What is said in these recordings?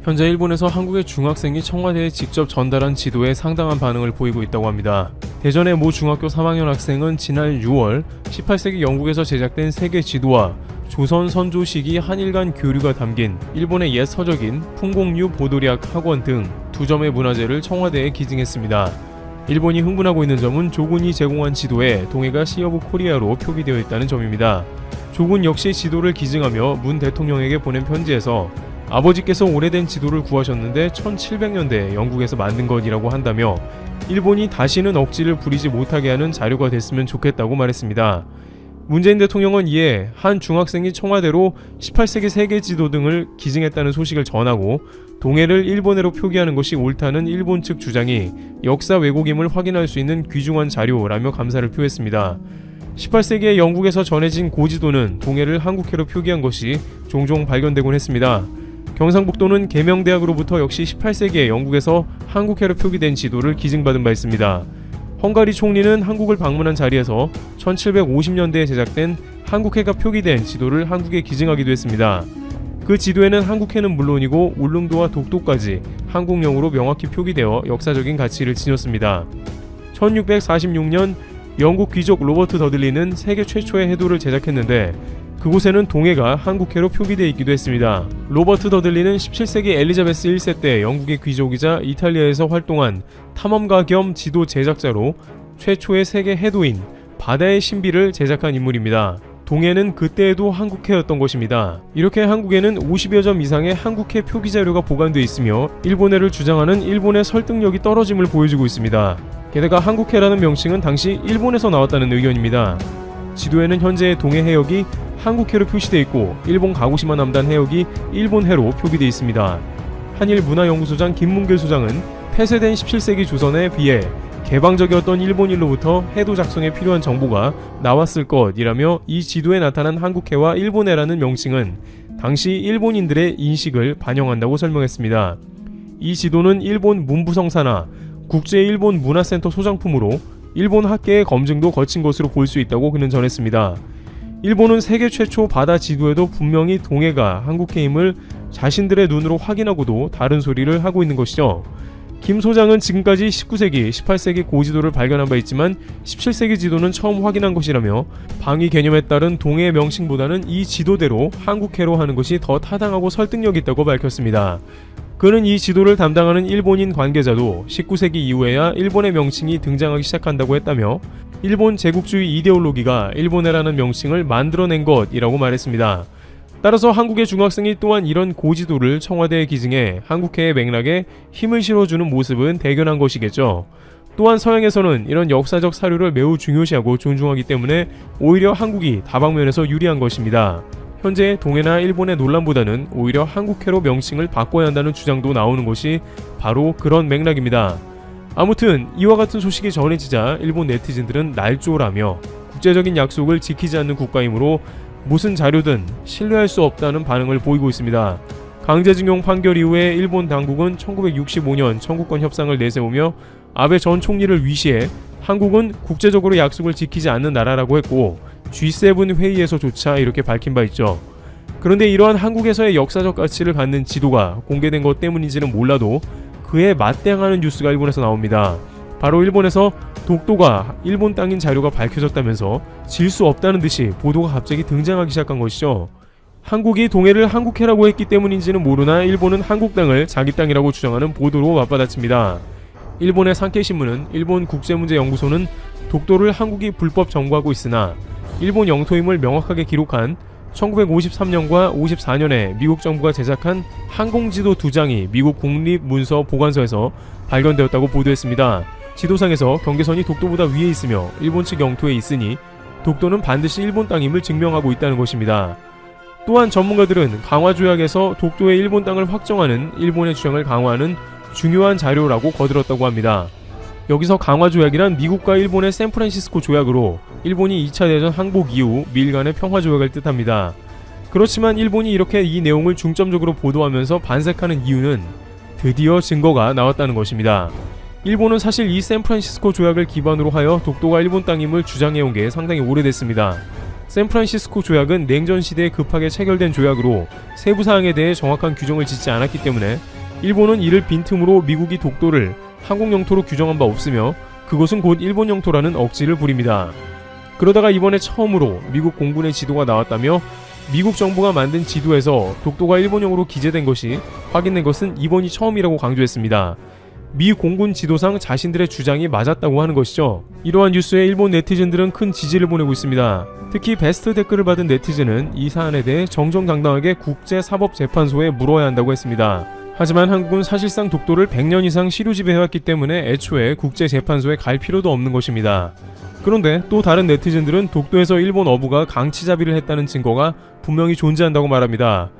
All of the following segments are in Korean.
현재 일본에서 한국의 중학생이 청와대에 직접 전달한 지도에 상당한 반응을 보이고 있다고 합니다. 대전의 모 중학교 3학년 학생은 지난 6월 18세기 영국에서 제작된 세계 지도와 조선 선조 시기 한일 간 교류가 담긴 일본의 옛 서적인 풍공류 보도략 학원 등 2점의 문화재를 청와대에 기증했습니다. 일본이 흥분하고 있는 점은 조군이 제공한 지도에 동해가 시 오브 코리아로 표기되어 있다는 점입니다. 조군 역시 지도를 기증하며 문 대통령에게 보낸 편지에서 아버지께서 오래된 지도를 구하셨는데 1700년대에 영국에서 만든 것이라고 한다며 일본이 다시는 억지를 부리지 못하게 하는 자료가 됐으면 좋겠다고 말했습니다. 문재인 대통령은 이에 한 중학생이 청와대로 18세기 세계 지도 등을 기증했다는 소식을 전하고 동해를 일본해로 표기하는 것이 옳다는 일본 측 주장이 역사 왜곡임을 확인할 수 있는 귀중한 자료라며 감사를 표했습니다. 18세기에 영국에서 전해진 고지도는 동해를 한국해로 표기한 것이 종종 발견되곤 했습니다. 경상북도는 계명대학으로부터 역시 18세기에 영국에서 한국해로 표기된 지도를 기증받은 바 있습니다. 헝가리 총리는 한국을 방문한 자리에서 1750년대에 제작된 한국해가 표기된 지도를 한국에 기증하기도 했습니다. 그 지도에는 한국해는 물론이고 울릉도와 독도까지 한국령으로 명확히 표기되어 역사적인 가치를 지녔습니다. 1646년 영국 귀족 로버트 더들리는 세계 최초의 해도를 제작했는데 그곳에는 동해가 한국해로 표기되어 있기도 했습니다. 로버트 더들리는 17세기 엘리자베스 1세 때 영국의 귀족이자 이탈리아에서 활동한 탐험가 겸 지도 제작자로 최초의 세계 해도인 바다의 신비를 제작한 인물입니다. 동해는 그때에도 한국해였던 것입니다. 이렇게 한국에는 50여 점 이상의 한국해 표기 자료가 보관되어 있으며 일본해를 주장하는 일본의 설득력이 떨어짐을 보여주고 있습니다. 게다가 한국해라는 명칭은 당시 일본에서 나왔다는 의견입니다. 지도에는 현재 동해 해역이 한국해로 표시되어 있고 일본 가고시마 남단 해역이 일본해로 표기되어 있습니다. 한일문화연구소장 김문길 소장은 폐쇄된 17세기 조선에 비해 개방적이었던 일본인로부터 해도 작성에 필요한 정보가 나왔을 것이라며 이 지도에 나타난 한국해와 일본해라는 명칭은 당시 일본인들의 인식을 반영한다고 설명했습니다. 이 지도는 일본 문부성사나 국제일본문화센터 소장품으로 일본 학계의 검증도 거친 것으로 볼 수 있다고 그는 전했습니다. 일본은 세계 최초 바다 지도에도 분명히 동해가 한국해임을 자신들의 눈으로 확인하고도 다른 소리를 하고 있는 것이죠. 김 소장은 지금까지 19세기, 18세기 고지도를 발견한 바 있지만 17세기 지도는 처음 확인한 것이라며 방위 개념에 따른 동해 명칭보다는 이 지도대로 한국해로 하는 것이 더 타당하고 설득력 있다고 밝혔습니다. 그는 이 지도를 담당하는 일본인 관계자도 19세기 이후에야 일본의 명칭이 등장하기 시작한다고 했다며 일본 제국주의 이데올로기가 일본해라는 명칭을 만들어낸 것이라고 말했습니다. 따라서 한국의 중학생이 또한 이런 고지도를 청와대에 기증해 한국해의 맥락에 힘을 실어주는 모습은 대견한 것이겠죠. 또한 서양에서는 이런 역사적 사료를 매우 중요시하고 존중하기 때문에 오히려 한국이 다방면에서 유리한 것입니다. 현재 동해나 일본의 논란보다는 오히려 한국해로 명칭을 바꿔야 한다는 주장도 나오는 것이 바로 그런 맥락입니다. 아무튼 이와 같은 소식이 전해지자 일본 네티즌들은 날조라며 국제적인 약속을 지키지 않는 국가이므로 무슨 자료든 신뢰할 수 없다는 반응을 보이고 있습니다. 강제징용 판결 이후에 일본 당국은 1965년 청구권 협상을 내세우며 아베 전 총리를 위시해 한국은 국제적으로 약속을 지키지 않는 나라라고 했고 G7 회의에서조차 이렇게 밝힌 바 있죠. 그런데 이러한 한국에서의 역사적 가치를 갖는 지도가 공개된 것 때문인지는 몰라도 그에 맞대응하는 뉴스가 일본에서 나옵니다. 바로 일본에서 독도가 일본 땅인 자료가 밝혀졌다면서 질 수 없다는 듯이 보도가 갑자기 등장하기 시작한 것이죠. 한국이 동해를 한국해라고 했기 때문인지는 모르나 일본은 한국 땅을 자기 땅이라고 주장하는 보도로 맞받아칩니다. 일본의 산케이신문은 일본 국제문제연구소는 독도를 한국이 불법 점거하고 있으나 일본 영토임을 명확하게 기록한 1953년과 54년에 미국 정부가 제작한 항공지도 2장이 미국 국립문서보관소에서 발견되었다고 보도했습니다. 지도상에서 경계선이 독도보다 위에 있으며 일본 측 영토에 있으니 독도는 반드시 일본 땅임을 증명하고 있다는 것입니다. 또한 전문가들은 강화조약에서 독도의 일본 땅을 확정하는 일본의 주장을 강화하는 중요한 자료라고 거들었다고 합니다. 여기서 강화조약이란 미국과 일본의 샌프란시스코 조약으로 일본이 2차 대전 항복 이후 미일 간의 평화조약을 뜻합니다. 그렇지만 일본이 이렇게 이 내용을 중점적으로 보도하면서 반색하는 이유는 드디어 증거가 나왔다는 것입니다. 일본은 사실 이 샌프란시스코 조약을 기반으로 하여 독도가 일본 땅임을 주장해온 게 상당히 오래됐습니다. 샌프란시스코 조약은 냉전 시대에 급하게 체결된 조약으로 세부 사항에 대해 정확한 규정을 짓지 않았기 때문에 일본은 이를 빈틈으로 미국이 독도를 한국 영토로 규정한 바 없으며 그것은 곧 일본 영토라는 억지를 부립니다. 그러다가 이번에 처음으로 미국 공군의 지도가 나왔다며 미국 정부가 만든 지도에서 독도가 일본형으로 기재된 것이 확인된 것은 이번이 처음이라고 강조했습니다. 미 공군 지도상 자신들의 주장이 맞았다고 하는 것이죠. 이러한 뉴스에 일본 네티즌들은 큰 지지를 보내고 있습니다. 특히 베스트 댓글을 받은 네티즌은 이 사안에 대해 정정당당하게 국제사법재판소에 물어야 한다고 했습니다. 하지만 한국은 사실상 독도를 100년 이상 시루 지배해왔기 때문에 애초에 국제재판소에 갈 필요도 없는 것입니다. 그런데 또 다른 네티즌들은 독도에서 일본 어부가 강치잡이를 했다는 증거가 분명히 존재한다고 말합니다.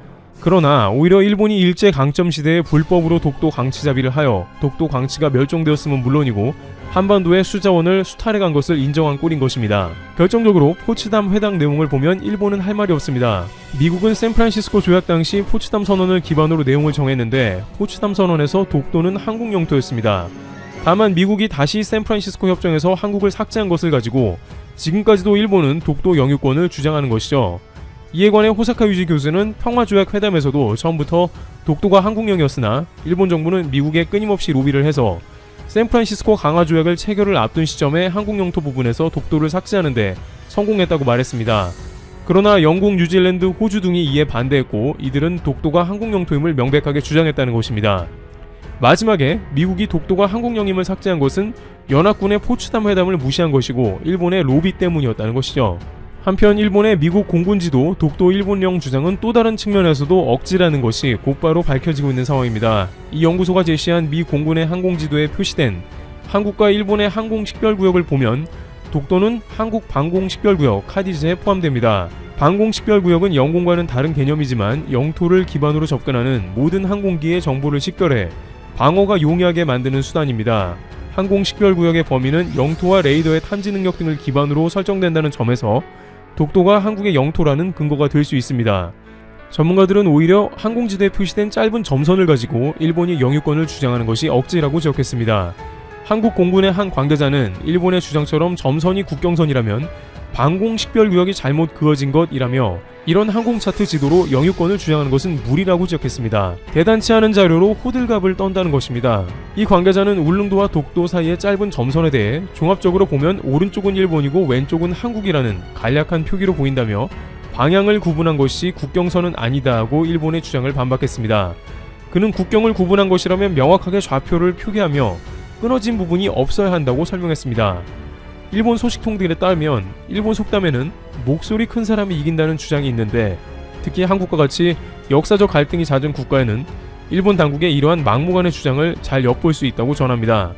그러나 오히려 일본이 일제강점시대에 불법으로 독도 강치잡이를 하여 독도 강치가 멸종되었음은 물론이고 한반도의 수자원을 수탈해간 것을 인정한 꼴인 것입니다. 결정적으로 포츠담 회담 내용을 보면 일본은 할 말이 없습니다. 미국은 샌프란시스코 조약 당시 포츠담 선언을 기반으로 내용을 정했는데 포츠담 선언에서 독도는 한국 영토였습니다. 다만 미국이 다시 샌프란시스코 협정에서 한국을 삭제한 것을 가지고 지금까지도 일본은 독도 영유권을 주장하는 것이죠. 이에 관해 호사카 유지 교수는 평화조약 회담에서도 처음부터 독도가 한국령이었으나 일본 정부는 미국에 끊임없이 로비를 해서 샌프란시스코 강화조약을 체결을 앞둔 시점에 한국 영토 부분에서 독도를 삭제하는데 성공했다고 말했습니다. 그러나 영국, 뉴질랜드, 호주 등이 이에 반대했고 이들은 독도가 한국 영토임을 명백하게 주장했다는 것입니다. 마지막에 미국이 독도가 한국령임을 삭제한 것은 연합군의 포츠담 회담을 무시한 것이고 일본의 로비 때문이었다는 것이죠. 한편 일본의 미국 공군지도 독도 일본령 주장은 또 다른 측면에서도 억지라는 것이 곧바로 밝혀지고 있는 상황입니다. 이 연구소가 제시한 미 공군의 항공지도에 표시된 한국과 일본의 항공식별구역을 보면 독도는 한국 방공식별구역 카디즈에 포함됩니다. 방공식별구역은 영공과는 다른 개념이지만 영토를 기반으로 접근하는 모든 항공기의 정보를 식별해 방어가 용이하게 만드는 수단입니다. 항공식별구역의 범위는 영토와 레이더의 탐지 능력 등을 기반으로 설정된다는 점에서 독도가 한국의 영토라는 근거가 될 수 있습니다. 전문가들은 오히려 항공지대에 표시된 짧은 점선을 가지고 일본이 영유권을 주장하는 것이 억지라고 지적했습니다. 한국 공군의 한 관계자는 일본의 주장처럼 점선이 국경선이라면 방공식별구역이 잘못 그어진 것이라며 이런 항공차트 지도로 영유권을 주장하는 것은 무리라고 지적했습니다. 대단치 않은 자료로 호들갑을 떤다는 것입니다. 이 관계자는 울릉도와 독도 사이의 짧은 점선에 대해 종합적으로 보면 오른쪽은 일본이고 왼쪽은 한국이라는 간략한 표기로 보인다며 방향을 구분한 것이 국경선은 아니다 하고 일본의 주장을 반박했습니다. 그는 국경을 구분한 것이라면 명확하게 좌표를 표기하며 끊어진 부분이 없어야 한다고 설명했습니다. 일본 소식통들에 따르면 일본 속담에는 목소리 큰 사람이 이긴다는 주장이 있는데 특히 한국과 같이 역사적 갈등이 잦은 국가에는 일본 당국의 이러한 막무가내 주장을 잘 엿볼 수 있다고 전합니다.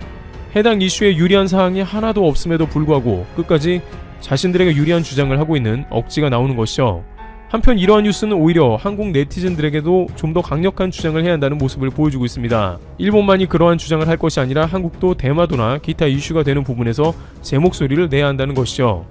해당 이슈에 유리한 사항이 하나도 없음에도 불구하고 끝까지 자신들에게 유리한 주장을 하고 있는 억지가 나오는 것이죠. 한편 이러한 뉴스는 오히려 한국 네티즌들에게도 좀 더 강력한 주장을 해야 한다는 모습을 보여주고 있습니다. 일본만이 그러한 주장을 할 것이 아니라 한국도 대마도나 기타 이슈가 되는 부분에서 제 목소리를 내야 한다는 것이죠.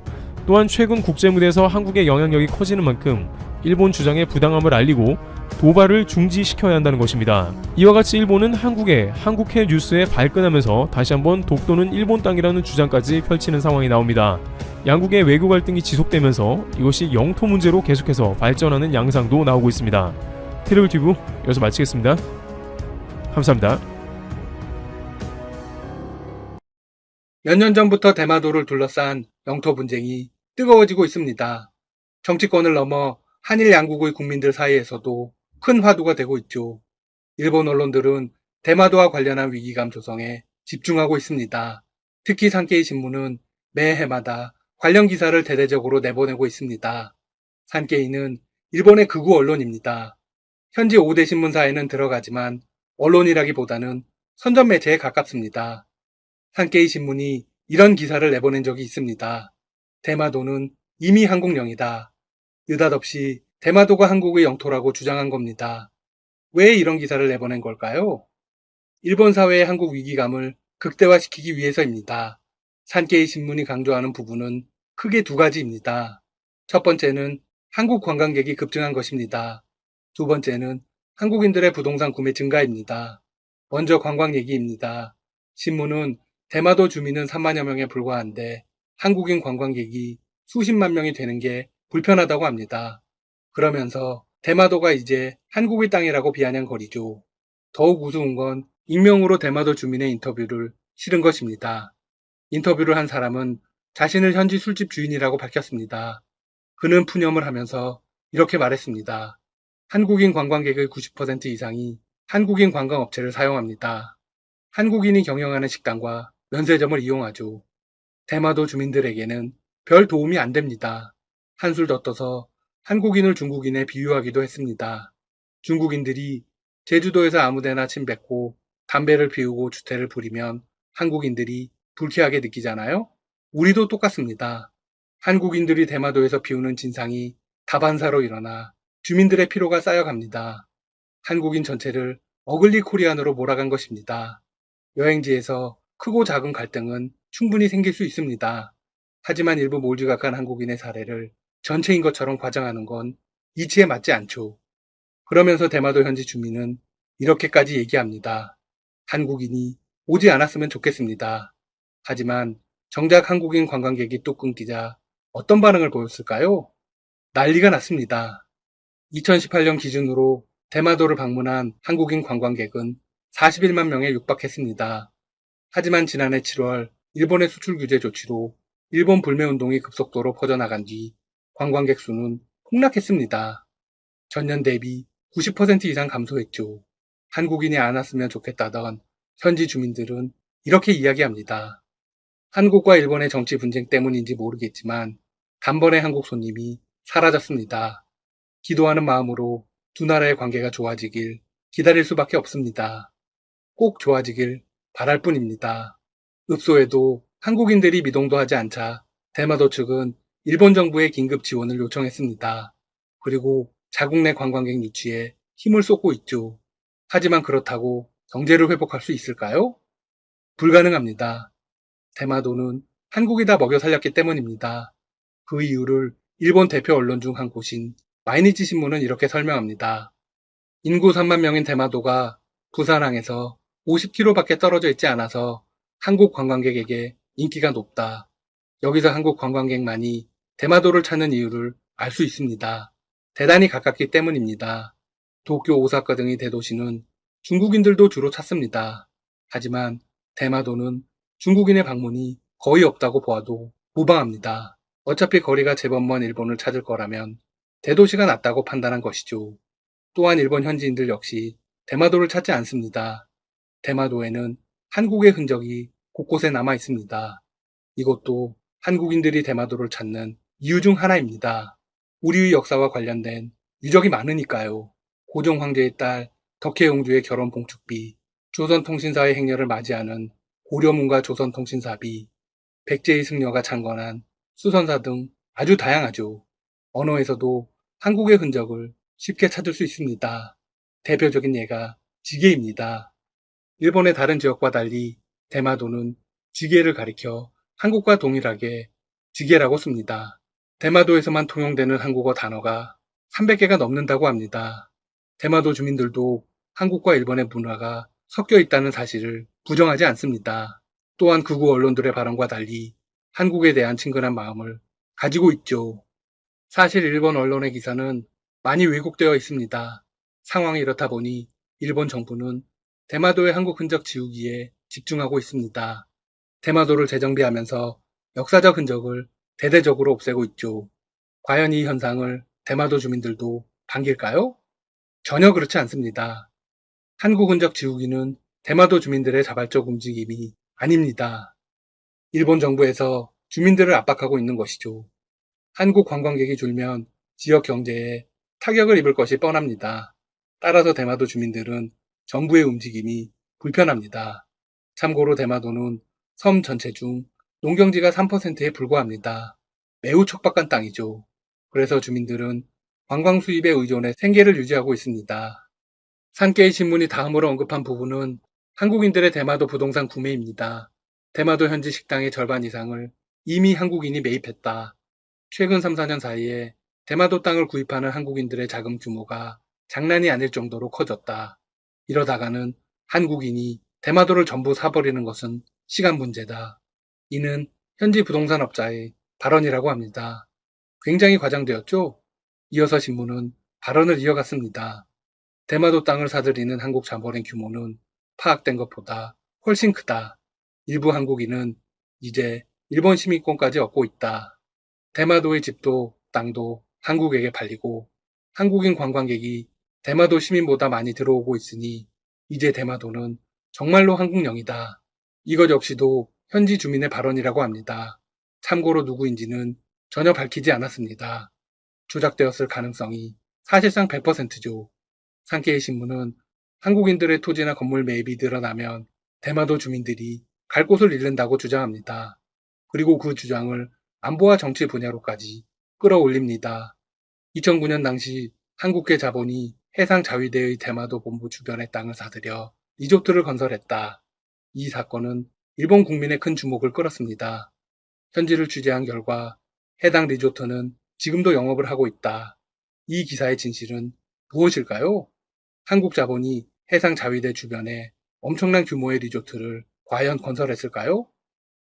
또한 최근 국제무대에서 한국의 영향력이 커지는 만큼 일본 주장의 부당함을 알리고 도발을 중지시켜야 한다는 것입니다. 이와 같이 일본은 한국의 한국해 뉴스에 발끈하면서 다시 한번 독도는 일본 땅이라는 주장까지 펼치는 상황이 나옵니다. 양국의 외교 갈등이 지속되면서 이것이 영토 문제로 계속해서 발전하는 양상도 나오고 있습니다. 트래블튜브 여기서 마치겠습니다. 감사합니다. 몇 년 전부터 대마도를 둘러싼 영토 분쟁이 뜨거워지고 있습니다. 정치권을 넘어 한일 양국의 국민들 사이에서도 큰 화두가 되고 있죠. 일본 언론들은 대마도와 관련한 위기감 조성에 집중하고 있습니다. 특히 산케이 신문은 매해마다 관련 기사를 대대적으로 내보내고 있습니다. 산케이는 일본의 극우 언론입니다. 현지 5대 신문사에는 들어가지만 언론이라기보다는 선전 매체에 가깝습니다. 산케이 신문이 이런 기사를 내보낸 적이 있습니다. 대마도는 이미 한국령이다. 느닷없이 대마도가 한국의 영토라고 주장한 겁니다. 왜 이런 기사를 내보낸 걸까요? 일본 사회의 한국 위기감을 극대화시키기 위해서입니다. 산케이 신문이 강조하는 부분은 크게 두 가지입니다. 첫 번째는 한국 관광객이 급증한 것입니다. 두 번째는 한국인들의 부동산 구매 증가입니다. 먼저 관광 얘기입니다. 신문은 대마도 주민은 3만여 명에 불과한데 한국인 관광객이 수십만 명이 되는 게 불편하다고 합니다. 그러면서 대마도가 이제 한국의 땅이라고 비아냥거리죠. 더욱 우스운 건 익명으로 대마도 주민의 인터뷰를 실은 것입니다. 인터뷰를 한 사람은 자신을 현지 술집 주인이라고 밝혔습니다. 그는 푸념을 하면서 이렇게 말했습니다. 한국인 관광객의 90% 이상이 한국인 관광업체를 사용합니다. 한국인이 경영하는 식당과 면세점을 이용하죠. 대마도 주민들에게는 별 도움이 안 됩니다. 한술 더 떠서 한국인을 중국인에 비유하기도 했습니다. 중국인들이 제주도에서 아무데나 침 뱉고 담배를 피우고 주태를 부리면 한국인들이 불쾌하게 느끼잖아요? 우리도 똑같습니다. 한국인들이 대마도에서 피우는 진상이 다반사로 일어나 주민들의 피로가 쌓여갑니다. 한국인 전체를 어글리 코리안으로 몰아간 것입니다. 여행지에서 크고 작은 갈등은 충분히 생길 수 있습니다. 하지만 일부 몰지각한 한국인의 사례를 전체인 것처럼 과장하는 건 이치에 맞지 않죠. 그러면서 대마도 현지 주민은 이렇게까지 얘기합니다. 한국인이 오지 않았으면 좋겠습니다. 하지만 정작 한국인 관광객이 뚝 끊기자 어떤 반응을 보였을까요? 난리가 났습니다. 2018년 기준으로 대마도를 방문한 한국인 관광객은 41만 명에 육박했습니다. 하지만 지난해 7월 일본의 수출 규제 조치로 일본 불매운동이 급속도로 퍼져나간 뒤 관광객 수는 폭락했습니다. 전년 대비 90% 이상 감소했죠. 한국인이 안 왔으면 좋겠다던 현지 주민들은 이렇게 이야기합니다. 한국과 일본의 정치 분쟁 때문인지 모르겠지만 단번에 한국 손님이 사라졌습니다. 기도하는 마음으로 두 나라의 관계가 좋아지길 기다릴 수밖에 없습니다. 꼭 좋아지길 바랄 뿐입니다. 읍소에도 한국인들이 미동도 하지 않자 대마도 측은 일본 정부에 긴급 지원을 요청했습니다. 그리고 자국 내 관광객 유치에 힘을 쏟고 있죠. 하지만 그렇다고 경제를 회복할 수 있을까요? 불가능합니다. 대마도는 한국이 다 먹여 살렸기 때문입니다. 그 이유를 일본 대표 언론 중 한 곳인 마이니치 신문은 이렇게 설명합니다. 인구 3만 명인 대마도가 부산항에서 50km밖에 떨어져 있지 않아서 한국 관광객에게 인기가 높다. 여기서 한국 관광객만이 대마도를 찾는 이유를 알 수 있습니다. 대단히 가깝기 때문입니다. 도쿄, 오사카 등의 대도시는 중국인들도 주로 찾습니다. 하지만 대마도는 중국인의 방문이 거의 없다고 보아도 무방합니다. 어차피 거리가 제법 먼 일본을 찾을 거라면 대도시가 낫다고 판단한 것이죠. 또한 일본 현지인들 역시 대마도를 찾지 않습니다. 대마도에는 한국의 흔적이 곳곳에 남아 있습니다. 이것도 한국인들이 대마도를 찾는 이유 중 하나입니다. 우리의 역사와 관련된 유적이 많으니까요. 고종 황제의 딸 덕혜옹주의 결혼 봉축비, 조선통신사의 행렬을 맞이하는 고려문과 조선통신사비, 백제의 승려가 창건한 수선사 등 아주 다양하죠. 언어에서도 한국의 흔적을 쉽게 찾을 수 있습니다. 대표적인 예가 지게입니다. 일본의 다른 지역과 달리 대마도는 지게를 가리켜 한국과 동일하게 지게라고 씁니다. 대마도에서만 통용되는 한국어 단어가 300개가 넘는다고 합니다. 대마도 주민들도 한국과 일본의 문화가 섞여 있다는 사실을 부정하지 않습니다. 또한 극우 언론들의 발언과 달리 한국에 대한 친근한 마음을 가지고 있죠. 사실 일본 언론의 기사는 많이 왜곡되어 있습니다. 상황이 이렇다 보니 일본 정부는 대마도의 한국 흔적 지우기에 집중하고 있습니다. 대마도를 재정비하면서 역사적 흔적을 대대적으로 없애고 있죠. 과연 이 현상을 대마도 주민들도 반길까요? 전혀 그렇지 않습니다. 한국 흔적 지우기는 대마도 주민들의 자발적 움직임이 아닙니다. 일본 정부에서 주민들을 압박하고 있는 것이죠. 한국 관광객이 줄면 지역 경제에 타격을 입을 것이 뻔합니다. 따라서 대마도 주민들은 정부의 움직임이 불편합니다. 참고로 대마도는 섬 전체 중 농경지가 3%에 불과합니다. 매우 척박한 땅이죠. 그래서 주민들은 관광 수입에 의존해 생계를 유지하고 있습니다. 산케이 신문이 다음으로 언급한 부분은 한국인들의 대마도 부동산 구매입니다. 대마도 현지 식당의 절반 이상을 이미 한국인이 매입했다. 최근 3, 4년 사이에 대마도 땅을 구입하는 한국인들의 자금 규모가 장난이 아닐 정도로 커졌다. 이러다가는 한국인이 대마도를 전부 사버리는 것은 시간 문제다. 이는 현지 부동산업자의 발언이라고 합니다. 굉장히 과장되었죠? 이어서 신문은 발언을 이어갔습니다. 대마도 땅을 사들이는 한국 자본의 규모는 파악된 것보다 훨씬 크다. 일부 한국인은 이제 일본 시민권까지 얻고 있다. 대마도의 집도 땅도 한국에게 팔리고 한국인 관광객이 대마도 시민보다 많이 들어오고 있으니 이제 대마도는 정말로 한국령이다. 이것 역시도 현지 주민의 발언이라고 합니다. 참고로 누구인지는 전혀 밝히지 않았습니다. 조작되었을 가능성이 사실상 100%죠. 산케이 신문은 한국인들의 토지나 건물 매입이 늘어나면 대마도 주민들이 갈 곳을 잃는다고 주장합니다. 그리고 그 주장을 안보와 정치 분야로까지 끌어올립니다. 2009년 당시 한국계 자본이 해상 자위대의 대마도 본부 주변의 땅을 사들여 리조트를 건설했다. 이 사건은 일본 국민의 큰 주목을 끌었습니다. 현지를 취재한 결과 해당 리조트는 지금도 영업을 하고 있다. 이 기사의 진실은 무엇일까요? 한국 자본이 해상 자위대 주변에 엄청난 규모의 리조트를 과연 건설했을까요?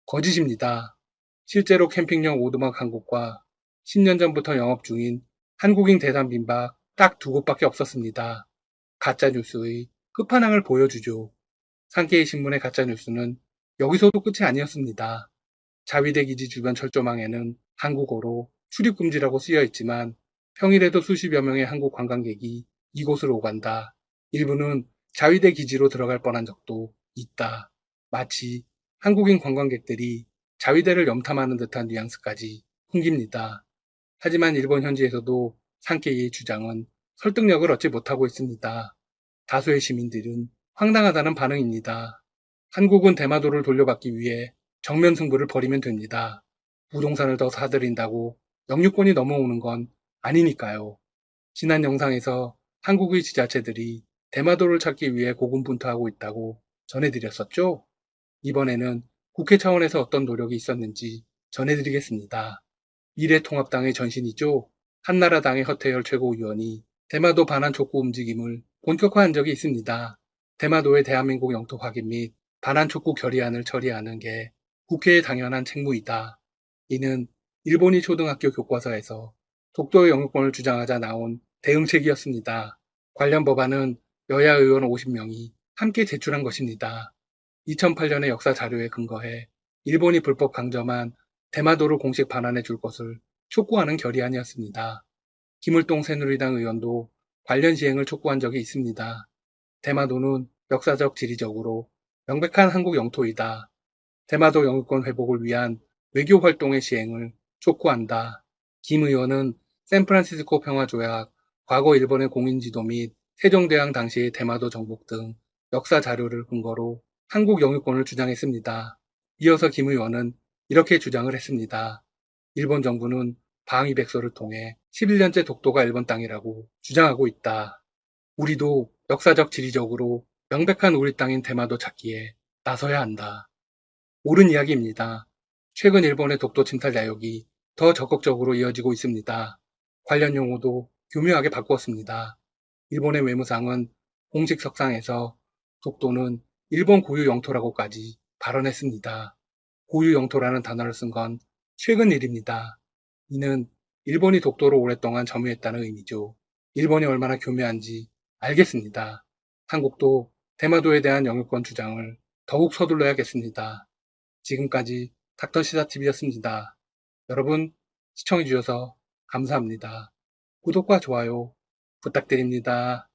거짓입니다. 실제로 캠핑용 오두막 한 곳과 10년 전부터 영업 중인 한국인 대상 민박 딱 두 곳밖에 없었습니다. 가짜뉴스의 끝판왕을 보여주죠. 산케이 신문의 가짜뉴스는 여기서도 끝이 아니었습니다. 자위대 기지 주변 철조망에는 한국어로 출입금지라고 쓰여 있지만 평일에도 수십여 명의 한국 관광객이 이곳을 오간다. 일부는 자위대 기지로 들어갈 뻔한 적도 있다. 마치 한국인 관광객들이 자위대를 염탐하는 듯한 뉘앙스까지 풍깁니다. 하지만 일본 현지에서도 산케이의 주장은 설득력을 얻지 못하고 있습니다. 다수의 시민들은 황당하다는 반응입니다. 한국은 대마도를 돌려받기 위해 정면 승부를 벌이면 됩니다. 부동산을 더 사들인다고 영유권이 넘어오는 건 아니니까요. 지난 영상에서 한국의 지자체들이 대마도를 찾기 위해 고군분투하고 있다고 전해드렸었죠? 이번에는 국회 차원에서 어떤 노력이 있었는지 전해드리겠습니다. 미래통합당의 전신이죠. 한나라당의 허태열 최고위원이 대마도 반환 촉구 움직임을 본격화한 적이 있습니다. 대마도의 대한민국 영토 확인 및 반환 촉구 결의안을 처리하는 게 국회의 당연한 책무이다. 이는 일본이 초등학교 교과서에서 독도의 영유권을 주장하자 나온 대응책이었습니다. 관련 법안은 여야 의원 50명이 함께 제출한 것입니다. 2008년의 역사 자료에 근거해 일본이 불법 강점한 대마도를 공식 반환해 줄 것을 촉구하는 결의안이었습니다. 김을동 새누리당 의원도 관련 시행을 촉구한 적이 있습니다. 대마도는 역사적 지리적으로 명백한 한국 영토이다. 대마도 영유권 회복을 위한 외교 활동의 시행을 촉구한다. 김 의원은 샌프란시스코 평화조약, 과거 일본의 공인지도 및 세종대왕 당시의 대마도 정복 등 역사 자료를 근거로 한국 영유권을 주장했습니다. 이어서 김 의원은 이렇게 주장을 했습니다. 일본 정부는 방위백서를 통해 11년째 독도가 일본 땅이라고 주장하고 있다. 우리도 역사적 지리적으로 명백한 우리 땅인 대마도 찾기에 나서야 한다. 옳은 이야기입니다. 최근 일본의 독도 침탈 야욕이 더 적극적으로 이어지고 있습니다. 관련 용어도 교묘하게 바꾸었습니다. 일본의 외무상은 공식 석상에서 독도는 일본 고유 영토라고까지 발언했습니다. 고유 영토라는 단어를 쓴 건 최근 일입니다. 이는 일본이 독도를 오랫동안 점유했다는 의미죠. 일본이 얼마나 교묘한지 알겠습니다. 한국도 대마도에 대한 영유권 주장을 더욱 서둘러야겠습니다. 지금까지 닥터시사TV였습니다. 여러분 시청해주셔서 감사합니다. 구독과 좋아요 부탁드립니다.